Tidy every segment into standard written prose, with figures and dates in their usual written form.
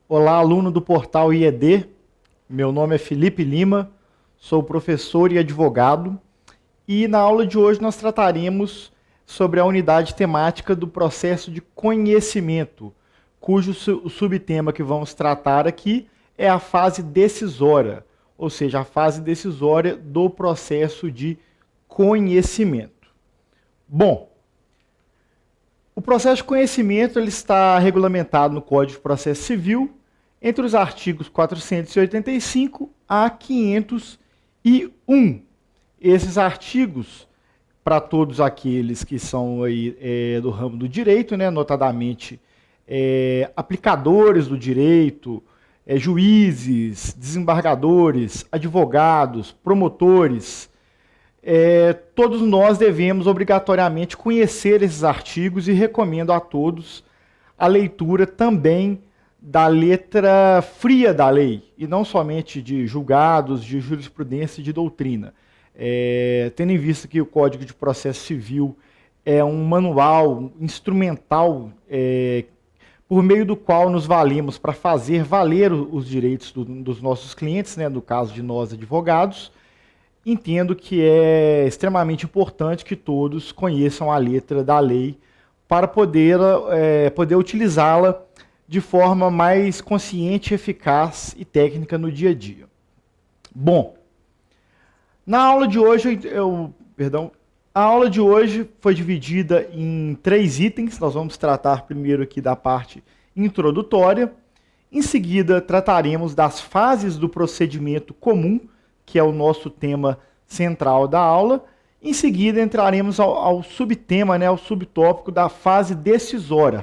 Olá, aluno do portal IED. Meu nome é Felipe Lima, sou professor e advogado. E na aula de hoje nós trataremos sobre a unidade temática do processo de conhecimento, cujo subtema que vamos tratar aqui é a fase decisória, ou seja, a fase decisória do processo de conhecimento. Bom, o processo de conhecimento ele está regulamentado no Código de Processo Civil entre os artigos 485 a 501. Esses artigos, para todos aqueles que são aí, do ramo do direito, né, notadamente aplicadores do direito, juízes, desembargadores, advogados, promotores, todos nós devemos obrigatoriamente conhecer esses artigos e recomendo a todos a leitura também da letra fria da lei, e não somente de julgados, de jurisprudência e de doutrina. Tendo em vista que o Código de Processo Civil é um manual instrumental por meio do qual nos valemos para fazer valer os direitos dos nossos clientes, né, no caso de nós advogados, entendo que é extremamente importante que todos conheçam a letra da lei para poder utilizá-la de forma mais consciente, eficaz e técnica no dia a dia. Bom, na aula de hoje, a aula de hoje foi dividida em 3 itens. Nós vamos tratar primeiro aqui da parte introdutória. Em seguida, trataremos das fases do procedimento comum, que é o nosso tema central da aula. Em seguida, entraremos ao subtema, né, ao subtópico da fase decisória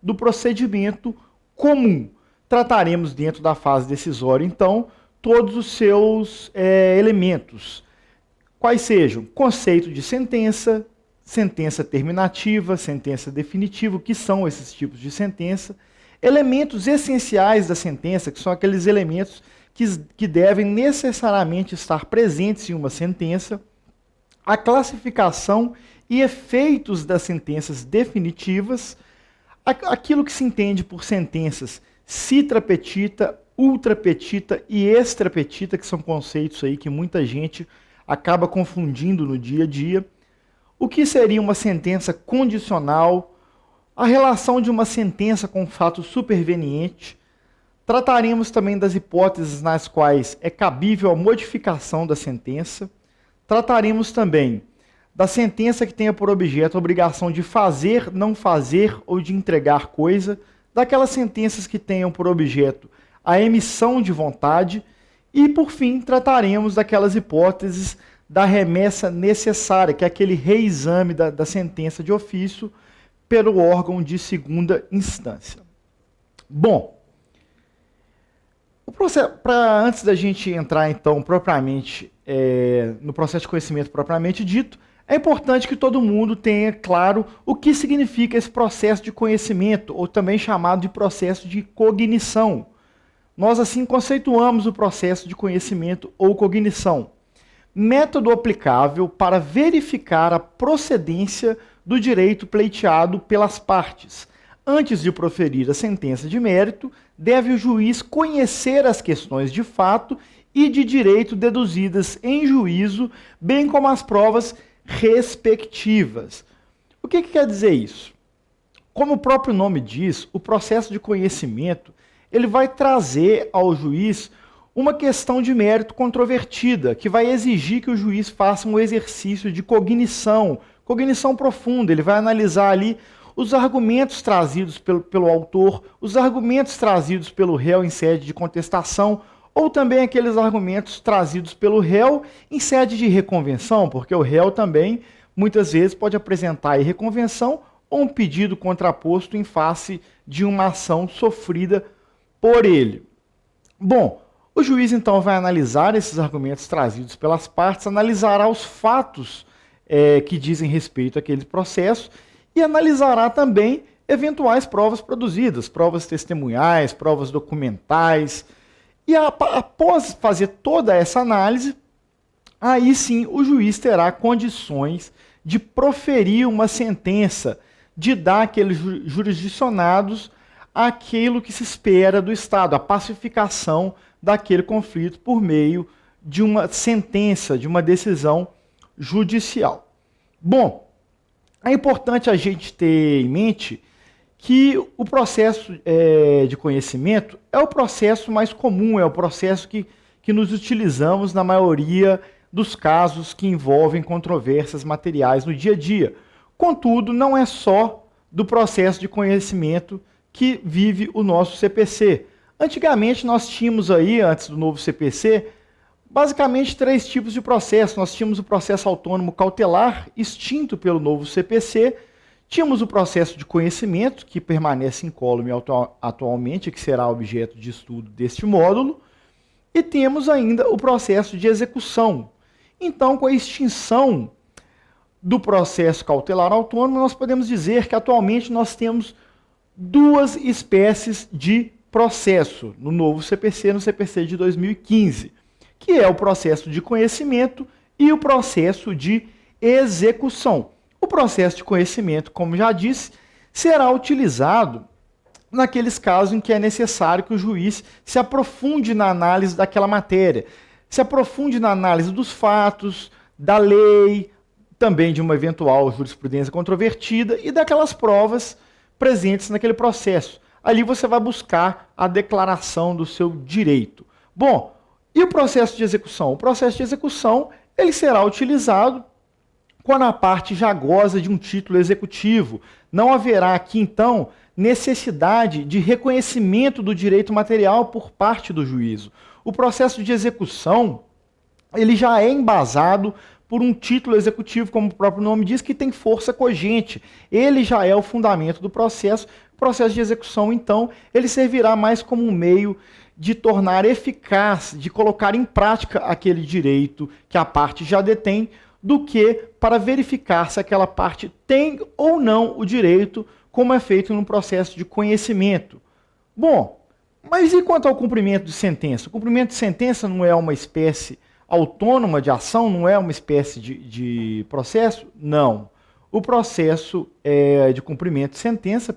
do procedimento comum. Trataremos dentro da fase decisória, então, todos os seus elementos. Quais sejam? Conceito de sentença, sentença terminativa, sentença definitiva, o que são esses tipos de sentença, elementos essenciais da sentença, que são aqueles elementos que devem necessariamente estar presentes em uma sentença, a classificação e efeitos das sentenças definitivas, aquilo que se entende por sentenças citra petita, ultra petita e extra petita, que são conceitos aí que muita gente acaba confundindo no dia a dia, o que seria uma sentença condicional, a relação de uma sentença com fato superveniente. Trataremos também das hipóteses nas quais é cabível a modificação da sentença. Trataremos também da sentença que tenha por objeto a obrigação de fazer, não fazer ou de entregar coisa, daquelas sentenças que tenham por objeto a emissão de vontade e, por fim, trataremos daquelas hipóteses da remessa necessária, que é aquele reexame da sentença de ofício pelo órgão de segunda instância. Bom, antes da gente entrar, então, propriamente no processo de conhecimento propriamente dito, é importante que todo mundo tenha claro o que significa esse processo de conhecimento, ou também chamado de processo de cognição. Nós assim conceituamos o processo de conhecimento ou cognição. Método aplicável para verificar a procedência do direito pleiteado pelas partes. Antes de proferir a sentença de mérito, deve o juiz conhecer as questões de fato e de direito deduzidas em juízo, bem como as provas respectivas. O que quer dizer isso? Como o próprio nome diz, o processo de conhecimento ele vai trazer ao juiz uma questão de mérito controvertida, que vai exigir que o juiz faça um exercício de cognição profunda. Ele vai analisar ali os argumentos trazidos pelo autor, os argumentos trazidos pelo réu em sede de contestação, ou também aqueles argumentos trazidos pelo réu em sede de reconvenção, porque o réu também, muitas vezes, pode apresentar aí reconvenção ou um pedido contraposto em face de uma ação sofrida por ele. Bom, o juiz então vai analisar esses argumentos trazidos pelas partes, analisará os fatos que dizem respeito àquele processo e analisará também eventuais provas produzidas, provas testemunhais, provas documentais. E após fazer toda essa análise, aí sim o juiz terá condições de proferir uma sentença, de dar àqueles jurisdicionados àquilo que se espera do Estado, a pacificação daquele conflito por meio de uma sentença, de uma decisão judicial. Bom, é importante a gente ter em mente que o processo de conhecimento é o processo mais comum, é o processo que nos utilizamos na maioria dos casos que envolvem controvérsias materiais no dia a dia. Contudo, não é só do processo de conhecimento que vive o nosso CPC. Antigamente nós tínhamos aí, antes do novo CPC, basicamente 3 tipos de processo. Nós tínhamos o processo autônomo cautelar, extinto pelo novo CPC, tínhamos o processo de conhecimento, que permanece incólume atualmente, que será objeto de estudo deste módulo, e temos ainda o processo de execução. Então, com a extinção do processo cautelar autônomo, nós podemos dizer que atualmente nós temos 2 espécies de processo no novo CPC, no CPC de 2015, que é o processo de conhecimento e o processo de execução. O processo de conhecimento, como já disse, será utilizado naqueles casos em que é necessário que o juiz se aprofunde na análise daquela matéria, se aprofunde na análise dos fatos, da lei, também de uma eventual jurisprudência controvertida e daquelas provas presentes naquele processo. Ali você vai buscar a declaração do seu direito. Bom, e o processo de execução? O processo de execução ele será utilizado quando a parte já goza de um título executivo. Não haverá aqui, então, necessidade de reconhecimento do direito material por parte do juízo. O processo de execução ele já é embasado por um título executivo, como o próprio nome diz, que tem força cogente. Ele já é o fundamento do processo. O processo de execução, então, ele servirá mais como um meio de tornar eficaz, de colocar em prática aquele direito que a parte já detém, do que para verificar se aquela parte tem ou não o direito, como é feito no processo de conhecimento. Bom, mas e quanto ao cumprimento de sentença? O cumprimento de sentença não é uma espécie autônoma de ação, não é uma espécie de processo? Não. O processo de cumprimento de sentença,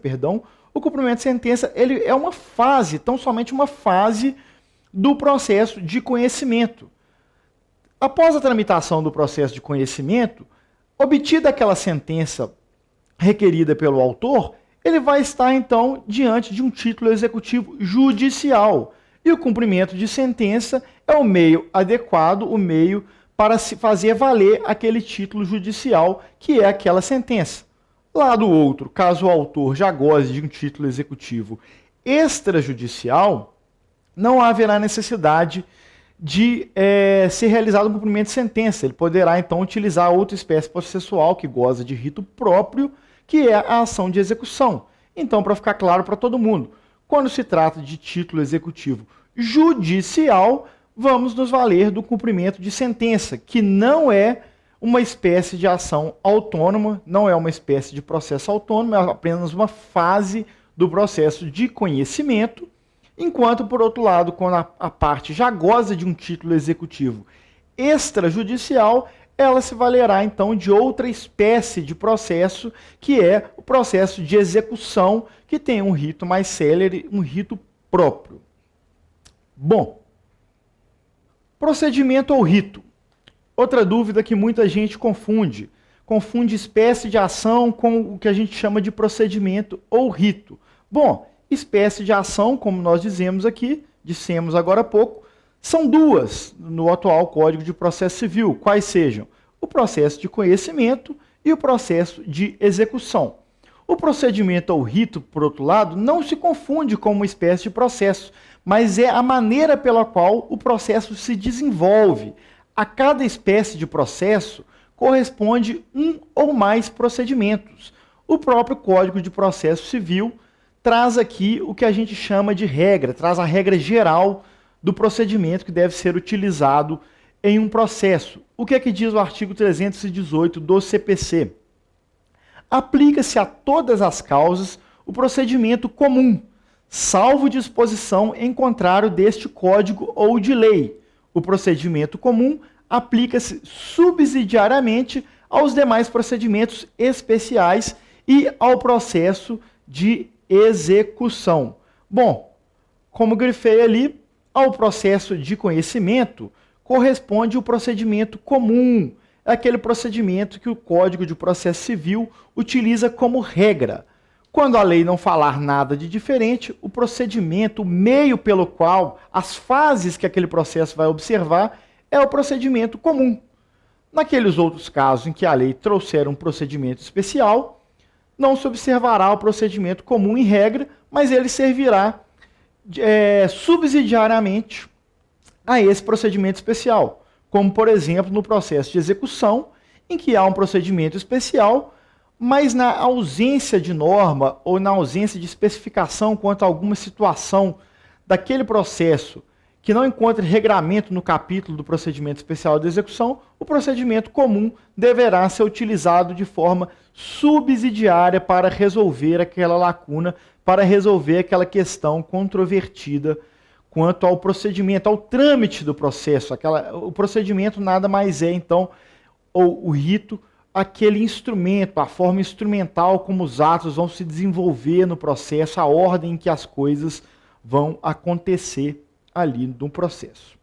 o cumprimento de sentença ele é uma fase, tão somente uma fase do processo de conhecimento. Após a tramitação do processo de conhecimento, obtida aquela sentença requerida pelo autor, ele vai estar, então, diante de um título executivo judicial. E o cumprimento de sentença é o meio adequado, o meio para se fazer valer aquele título judicial, que é aquela sentença. Lá do outro, caso o autor já goze de um título executivo extrajudicial, não haverá necessidade de ser realizado um cumprimento de sentença. Ele poderá, então, utilizar outra espécie processual que goza de rito próprio, que é a ação de execução. Então, para ficar claro para todo mundo, quando se trata de título executivo judicial, vamos nos valer do cumprimento de sentença, que não é uma espécie de ação autônoma, não é uma espécie de processo autônomo, é apenas uma fase do processo de conhecimento, enquanto, por outro lado, quando a parte já goza de um título executivo extrajudicial, ela se valerá, então, de outra espécie de processo, que é o processo de execução, que tem um rito mais célere, um rito próprio. Bom, procedimento ou rito? Outra dúvida que muita gente confunde. Confunde espécie de ação com o que a gente chama de procedimento ou rito. Bom, espécie de ação, como nós dissemos agora há pouco, são 2 no atual Código de Processo Civil, quais sejam o processo de conhecimento e o processo de execução. O procedimento ou rito, por outro lado, não se confunde com uma espécie de processo, mas é a maneira pela qual o processo se desenvolve. A cada espécie de processo corresponde um ou mais procedimentos. O próprio Código de Processo Civil traz aqui o que a gente chama de regra, traz a regra geral do procedimento que deve ser utilizado em um processo. O que é que diz o artigo 318 do CPC? Aplica-se a todas as causas o procedimento comum, salvo disposição em contrário deste código ou de lei. O procedimento comum aplica-se subsidiariamente aos demais procedimentos especiais e ao processo de execução. Bom, como grifei ali, ao processo de conhecimento corresponde o procedimento comum, é aquele procedimento que o Código de Processo Civil utiliza como regra. Quando a lei não falar nada de diferente, o procedimento, o meio pelo qual, as fases que aquele processo vai observar, é o procedimento comum. Naqueles outros casos em que a lei trouxer um procedimento especial, não se observará o procedimento comum em regra, mas ele servirá subsidiariamente a esse procedimento especial, como, por exemplo, no processo de execução, em que há um procedimento especial, mas na ausência de norma ou na ausência de especificação quanto a alguma situação daquele processo que não encontre regramento no capítulo do procedimento especial de execução, o procedimento comum deverá ser utilizado de forma subsidiária para resolver aquela lacuna, para resolver aquela questão controvertida quanto ao procedimento, ao trâmite do processo. O procedimento nada mais é, então, ou o rito, aquele instrumento, a forma instrumental como os atos vão se desenvolver no processo, a ordem em que as coisas vão acontecer ali no processo.